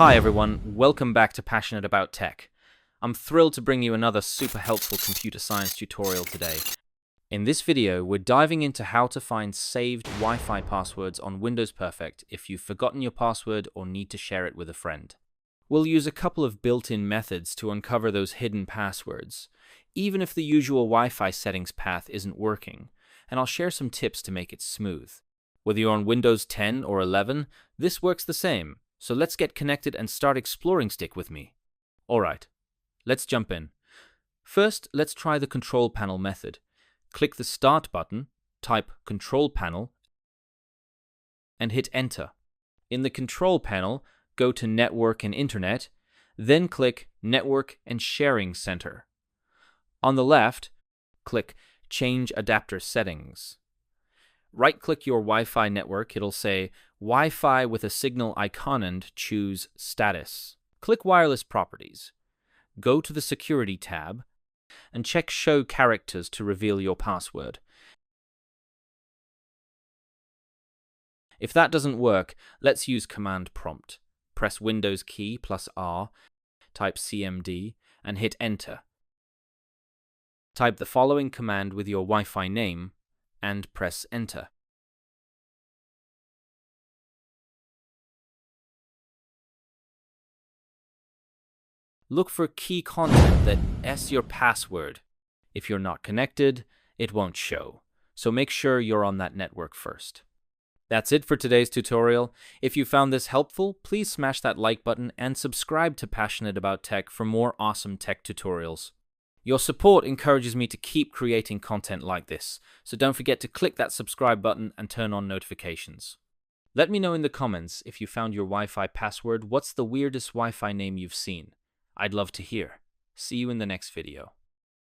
Hi everyone, welcome back to Passionate About Tech. I'm thrilled to bring you another super helpful computer science tutorial today. In this video, we're diving into how to find saved Wi-Fi passwords on Windows Perfect if you've forgotten your password or need to share it with a friend. We'll use a couple of built-in methods to uncover those hidden passwords, even if the usual Wi-Fi settings path isn't working, and I'll share some tips to make it smooth. Whether you're on Windows 10 or 11, this works the same. So let's get connected and start exploring Stick with me. Alright, let's jump in. First, let's try the Control Panel method. Click the Start button, type Control Panel, and hit Enter. In the Control Panel, go to Network and Internet, then click Network and Sharing Center. On the left, click Change Adapter Settings. Right-click your Wi-Fi network, it'll say Wi-Fi with a signal icon and choose Status. Click Wireless Properties. Go to the Security tab and check Show Characters to reveal your password. If that doesn't work, let's use Command Prompt. Press Windows key plus R, type CMD, and hit Enter. Type the following command with your Wi-Fi name, and press Enter. Look for key content that asks your password. If you're not connected, it won't show, so make sure you're on that network first. That's it for today's tutorial. If you found this helpful, please smash that like button and subscribe to Passionate About Tech for more awesome tech tutorials. Your support encourages me to keep creating content like this, so don't forget to click that subscribe button and turn on notifications. Let me know in the comments if you found your Wi-Fi password. What's the weirdest Wi-Fi name you've seen? I'd love to hear. See you in the next video.